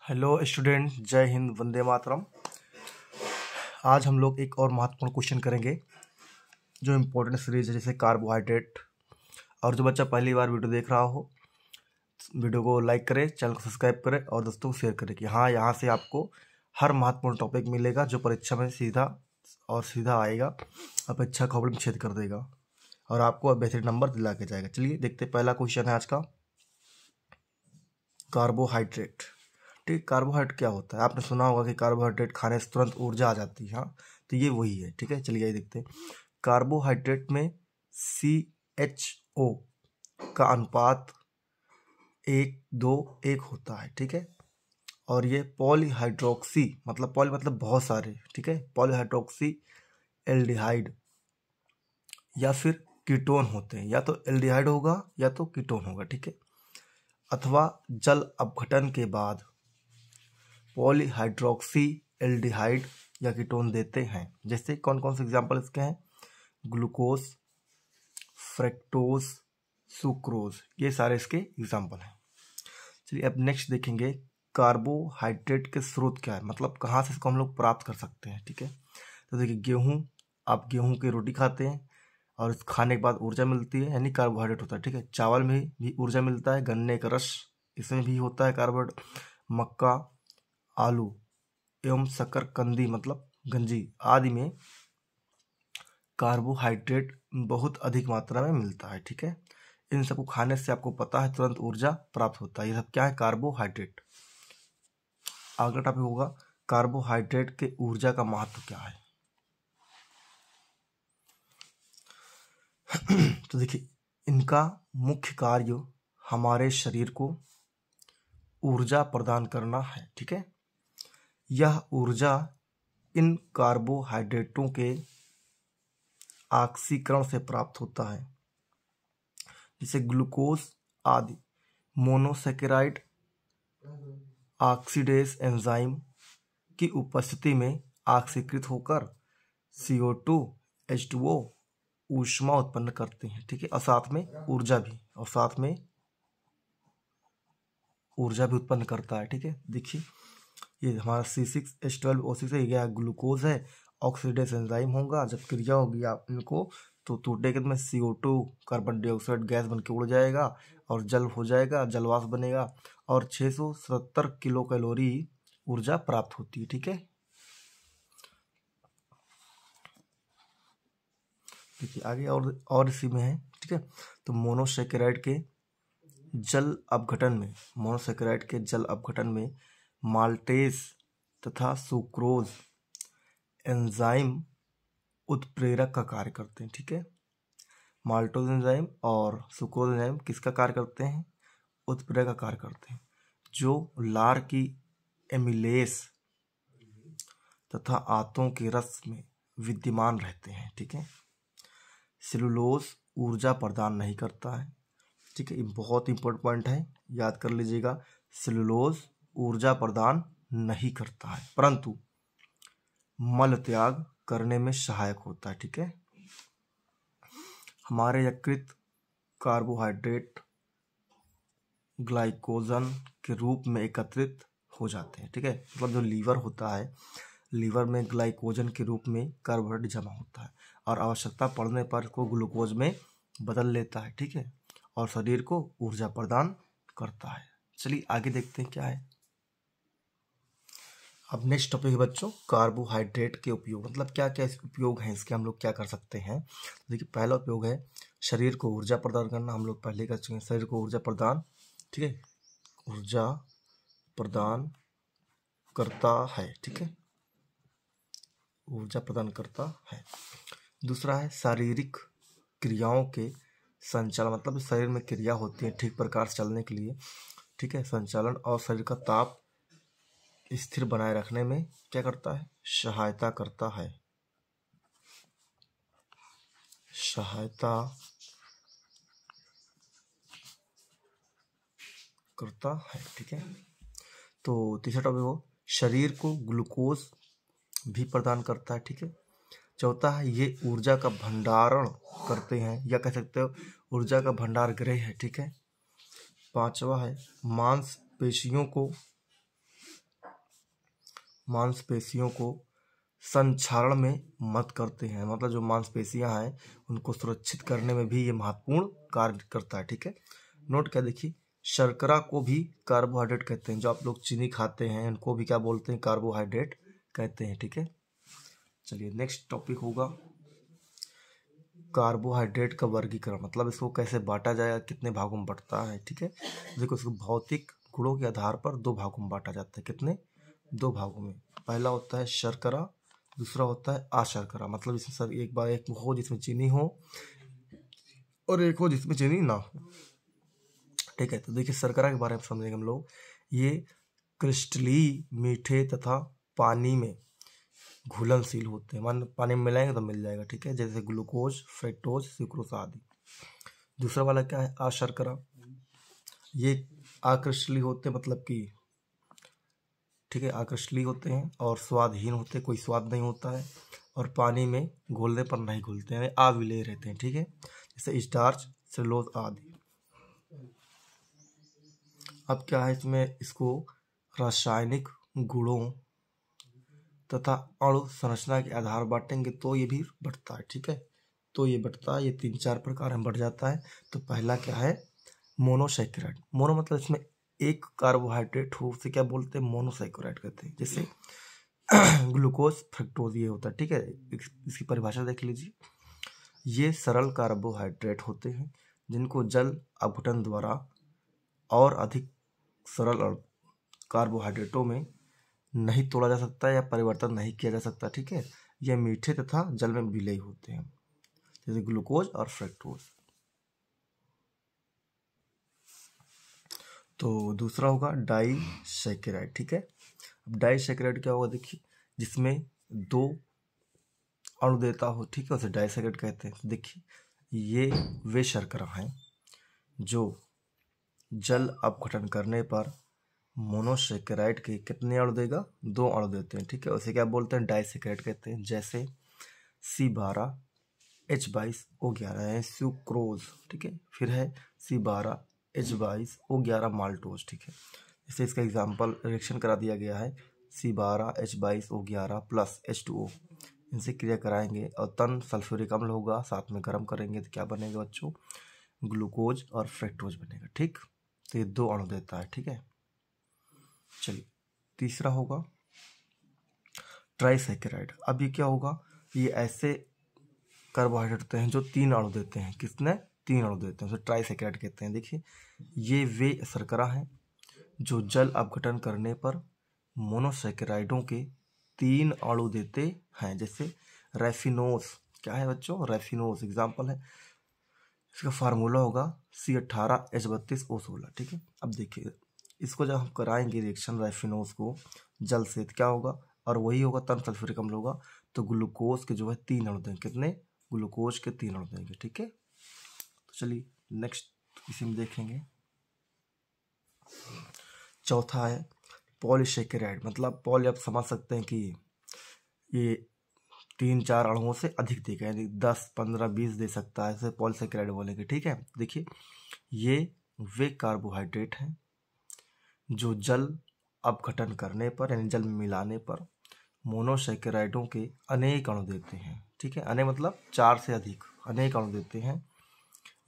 Hello student, जय हिंद, वंदे मातरम। आज हम लोग एक और महत्वपूर्ण क्वेश्चन करेंगे जो इम्पोर्टेंट सीरीज है, जैसे कार्बोहाइड्रेट। और जो बच्चा पहली बार वीडियो देख रहा हो, वीडियो को लाइक करे, चैनल को सब्सक्राइब करे और दोस्तों को शेयर करे कि हाँ, यहाँ से आपको हर महत्वपूर्ण टॉपिक मिलेगा जो परीक्षा में सीधा आएगा, अपेक्षा खबर में छेद कर देगा और आपको बेहतरीन नंबर दिला के जाएगा। चलिए देखते, पहला क्वेश्चन है आज का, कार्बोहाइड्रेट। ठीक, कार्बोहाइड्रेट क्या होता है? आपने सुना होगा कि कार्बोहाइड्रेट खाने से तुरंत ऊर्जा आ जाती है। हाँ, तो ये वही है। ठीक है, चलिए देखते हैं। कार्बोहाइड्रेट में CHO का अनुपात 1:2:1 होता है। ठीक है, और ये पॉलीहाइड्रोक्सी मतलब पॉली मतलब बहुत सारे, ठीक है, पॉलीहाइड्रोक्सी एल्डिहाइड या फिर कीटोन होते हैं। या तो एल्डिहाइड होगा या तो कीटोन होगा। ठीक है, अथवा जल अपघटन के बाद पॉलीहाइड्रोक्सी एल्डिहाइड या कीटोन देते हैं। जैसे कौन कौन से एग्जाम्पल इसके हैं? ग्लूकोज, फ्रक्टोज, सुक्रोज, ये सारे इसके एग्जाम्पल हैं। चलिए अब नेक्स्ट देखेंगे, कार्बोहाइड्रेट के स्रोत क्या है, मतलब कहाँ से इसको हम लोग प्राप्त कर सकते हैं। ठीक है, तो देखिए गेहूँ, आप गेहूँ की रोटी खाते हैं और खाने के बाद ऊर्जा मिलती है, यानी कार्बोहाइड्रेट होता है। ठीक है, चावल में भी ऊर्जा मिलता है, गन्ने का रस, इसमें भी होता है कार्बोहाइड्रेट, मक्का, आलू एवं शकरकंदी मतलब गंजी आदि में कार्बोहाइड्रेट बहुत अधिक मात्रा में मिलता है। ठीक है, इन सबको खाने से आपको पता है तुरंत ऊर्जा प्राप्त होता है। ये सब क्या है? कार्बोहाइड्रेट। अगला टॉपिक होगा, कार्बोहाइड्रेट के ऊर्जा का महत्व क्या है। तो देखिए, इनका मुख्य कार्य हमारे शरीर को ऊर्जा प्रदान करना है। ठीक है, यह ऊर्जा इन कार्बोहाइड्रेटों के ऑक्सीकरण से प्राप्त होता है, जैसे ग्लूकोज आदि मोनोसेकेराइड ऑक्सीडेज एंजाइम की उपस्थिति में ऑक्सीकृत होकर CO2 H2O ऊष्मा उत्पन्न करते हैं। ठीक है, और साथ में ऊर्जा भी उत्पन्न करता है। ठीक है, देखिए ये हमारा C6H12O6 है, यह ग्लूकोज है, ऑक्सीडेज एंजाइम होगा, जब क्रिया होगी आप इनको तो टूटेगा में CO2 कार्बन डाइऑक्साइड गैस बन के उड़ जाएगा और जल हो जाएगा, जलवाष्प बनेगा और 670 किलो कैलोरी ऊर्जा प्राप्त होती है। ठीक है, देखिए आगे और इसी में है। ठीक है, तो मोनोसेकेराइड के जल अपघटन में माल्टेज तथा सुक्रोज एंजाइम उत्प्रेरक का कार्य करते हैं। ठीक है, माल्टोज एंजाइम और सुक्रोज एंजाइम किसका कार्य करते हैं? उत्प्रेरक का कार्य करते हैं, जो लार की एमिलेस तथा आंतों के रस में विद्यमान रहते हैं। ठीक है, सेलुलोज ऊर्जा प्रदान नहीं करता है। ठीक है, ये बहुत इंपॉर्टेंट पॉइंट है, याद कर लीजिएगा। सेलुलोज ऊर्जा प्रदान नहीं करता है, परंतु मल त्याग करने में सहायक होता है। ठीक है, हमारे यकृत कार्बोहाइड्रेट ग्लाइकोजन के रूप में एकत्रित हो जाते हैं। ठीक है, मतलब जो लीवर होता है, लीवर में ग्लाइकोजन के रूप में कार्बोहाइड्रेट जमा होता है और आवश्यकता पड़ने पर इसको ग्लूकोज में बदल लेता है। ठीक है, और शरीर को ऊर्जा प्रदान करता है। चलिए आगे देखते हैं क्या है। अब नेक्स्ट टॉपिक है बच्चों, कार्बोहाइड्रेट के उपयोग, मतलब क्या क्या उपयोग हैं इसके, हम लोग क्या कर सकते हैं। देखिए पहला उपयोग है शरीर को ऊर्जा प्रदान करना, हम लोग पहले कर चुके हैं, शरीर को ऊर्जा प्रदान, ठीक है, ऊर्जा प्रदान करता है। ठीक है, ऊर्जा प्रदान करता है। दूसरा है शारीरिक क्रियाओं के संचालन, मतलब शरीर में क्रिया होती है ठीक प्रकार से चलने के लिए, ठीक है, संचालन और शरीर का ताप स्थिर बनाए रखने में क्या करता है? सहायता करता है। ठीक है, तो तीसरा टॉपिक हो, शरीर को ग्लूकोज भी प्रदान करता है। ठीक है, चौथा है ये ऊर्जा का भंडारण करते हैं, या कह सकते हो ऊर्जा का भंडार गृह है। ठीक है, पांचवा है मांसपेशियों को मांसपेशियों को संक्षारण में मदद करते हैं, मतलब जो मांसपेशियां हैं उनको सुरक्षित करने में भी ये महत्वपूर्ण कार्य करता है। ठीक है, नोट क्या देखिए, शर्करा को भी कार्बोहाइड्रेट कहते हैं। जो आप लोग चीनी खाते हैं उनको भी क्या बोलते हैं, कार्बोहाइड्रेट कहते हैं। ठीक है, चलिए नेक्स्ट टॉपिक होगा कार्बोहाइड्रेट का वर्गीकरण, मतलब इसको कैसे बांटा जाएगा, कितने भागों में बढ़ता है। ठीक है, देखो इसको भौतिक गुणों के आधार पर 2 भागों में बांटा जाता है। कितने, 2 भागों में। पहला होता है शर्करा, दूसरा होता है अशर्करा, मतलब इसमें सर एक बार एक हो जिसमें चीनी हो और एक हो जिसमें चीनी ना हो। ठीक है, तो देखिए शर्करा के बारे में समझेंगे हम लोग। ये क्रिस्टलीय, मीठे तथा पानी में घुलनशील होते हैं, मान पानी में मिलाएंगे तो मिल जाएगा। ठीक है, जैसे ग्लूकोज, फ्रक्टोज, सुक्रोज आदि। दूसरा वाला क्या है, अशर्करा। ये अक्रिस्टलीय होते हैं, मतलब कि ठीक है अक्रिस्टलीय होते हैं और स्वादहीन होते हैं, कोई स्वाद नहीं होता है, और पानी में घोलने पर नहीं घुलते हैं, अविलेय रहते हैं। ठीक है, जैसे स्टार्च, सेलुलोज आदि। अब क्या है इसमें, इसको रासायनिक गुणों तथा अणु संरचना के आधार बांटेंगे तो ये भी बढ़ता है। ठीक है, तो ये बढ़ता है, ये 3-4 प्रकार में बढ़ जाता है। तो पहला क्या है, मोनोसैकेराइड। मोनो मतलब इसमें एक कार्बोहाइड्रेट हो, उसे क्या बोलते हैं, मोनोसैकेराइड कहते हैं। जैसे ग्लूकोज, फ्रक्टोज ये होता है। ठीक है, इसकी परिभाषा देख लीजिए। ये सरल कार्बोहाइड्रेट होते हैं जिनको जल अपघटन द्वारा और अधिक सरल कार्बोहाइड्रेटों में नहीं तोड़ा जा सकता या परिवर्तन नहीं किया जा सकता। ठीक है, यह मीठे तथा जल में विलय होते हैं, जैसे ग्लूकोज और फ्रक्टोज। तो दूसरा होगा डाइसैकेराइड। ठीक है, अब डाइसैकेराइड क्या होगा देखिए, जिसमें 2 अणु देता हो। ठीक है, उसे डाइसैकेराइड कहते हैं। देखिए ये वे शर्करा हैं जो जल अपघटन करने पर मोनोसैकेराइड के कितने अणु देगा, 2 अणु देते हैं। ठीक है, उसे क्या बोलते हैं, डाइसैकेराइड कहते हैं। जैसे C12, H22, O11 है सुक्रोज। ठीक है, फिर है C12, H22, O11 माल्टोज। ठीक है, जैसे इसका एग्जाम्पल रिएक्शन करा दिया गया है, C12, H22, O11 plus H2O। इनसे क्रिया कराएंगे और तन सल्फ्यूरिक अम्ल होगा, साथ में गर्म करेंगे तो क्या बनेगा बच्चों, ग्लूकोज और फ्रक्टोज बनेगा। ठीक, तो ये 2 अणु देता है। ठीक है, चलिए तीसरा होगा ट्राइसैकेराइड। अब ये क्या होगा, ये ऐसे कार्बोहाइड्रेट होते हैं जो 3 अणु देते हैं। कितने, 3 अणु देते हैं, उसे ट्राइसैकेराइड कहते हैं। देखिए ये वे शर्करा हैं जो जल अपघटन करने पर मोनोसैकेराइडों के 3 अणु देते हैं। जैसे रेफिनोज, क्या है बच्चों, रेफिनोज एग्जाम्पल है। इसका फार्मूला होगा C18H32O16। ठीक है, अब देखिए इसको जब हम कराएंगे रिएक्शन रेफिनोज को जल से, तो क्या होगा, और वही होगा तन सल्फ्यूरिक अम्ल होगा, तो ग्लूकोज के जो है 3 अणु देंगे। कितने, ग्लूकोज के 3 अणु देंगे। ठीक है, तो चलिए नेक्स्ट इसी में देखेंगे। चौथा है पॉलीसैकेराइड, मतलब पॉली आप समझ सकते हैं कि ये 3-4 अणुओं से अधिक देगा, यानी 10, 15, 20 दे सकता है, इसे पॉलीसैकेराइड बोलेंगे। ठीक है, देखिए ये वे कार्बोहाइड्रेट हैं जो जल अपघटन करने पर यानी जल में मिलाने पर मोनोसैकेराइडों के अनेक अणु देते हैं। ठीक है, अनेक मतलब 4 से अधिक, अनेक अणु देते हैं।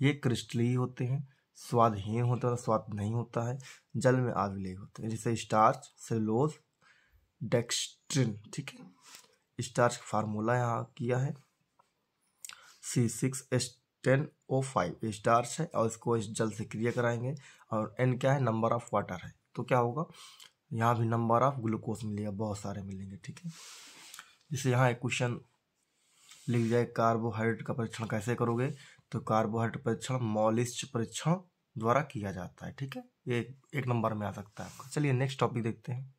ये क्रिस्टलीय होते हैं, स्वादहीन होते हैं, स्वाद नहीं होता है, जल में अविलेय होते हैं, जैसे स्टार्च, सेलुलोज, डेक्स्ट्रिन। ठीक है, स्टार्च का फार्मूला यहाँ किया है C6H10O5, स्टार्च है और इसको इस जल से क्रिया कराएंगे, और N क्या है, नंबर ऑफ वाटर है, तो क्या होगा, यहाँ भी नंबर ऑफ ग्लूकोज मिलेगा, बहुत सारे मिलेंगे। ठीक है, जैसे यहाँ एक क्वेश्चन लिख जाए, कार्बोहाइड्रेट का परीक्षण कैसे करोगे, तो कार्बोहाइड्रेट परीक्षण मॉलिस्ट परीक्षण द्वारा किया जाता है। ठीक है, ये 1 नंबर में आ सकता है आपका। चलिए नेक्स्ट टॉपिक देखते हैं।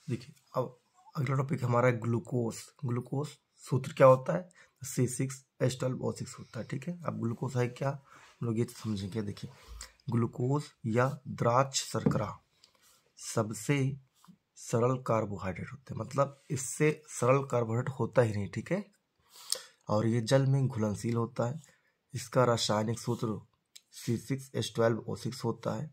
देखिए अब अगला टॉपिक हमारा है ग्लूकोज। ग्लूकोज सूत्र क्या होता है, C6H12O6 होता है। ठीक है, अब ग्लूकोज है क्या, हम लोग ये समझेंगे। देखिए ग्लूकोज या द्राक्ष शर्करा सबसे सरल कार्बोहाइड्रेट होते हैं, मतलब इससे सरल कार्बोहाइड्रेट होता ही नहीं। ठीक है, और ये जल में घुलनशील होता है। इसका रासायनिक सूत्र C6H12O6 होता है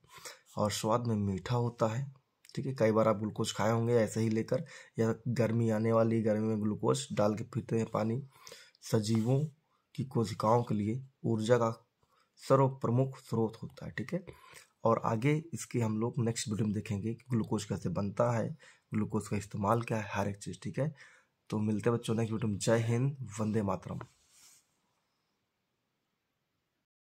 और स्वाद में मीठा होता है। ठीक है। कई बार आप ग्लूकोज खाए होंगे ऐसे ही लेकर, या गर्मी आने वाली, गर्मी में ग्लूकोज डाल के पीते हैं पानी। सजीवों की कोशिकाओं के लिए ऊर्जा का सर्वप्रमुख स्रोत होता है, ठीक है। और आगे इसके हम लोग नेक्स्ट वीडियो में देखेंगे कि ग्लूकोज कैसे बनता है, ग्लूकोज का इस्तेमाल क्या है, हर एक चीज़, ठीक है। तो मिलते हैं बच्चों नेक्स्ट वीडियो में। जय हिंद, वंदे मातरम।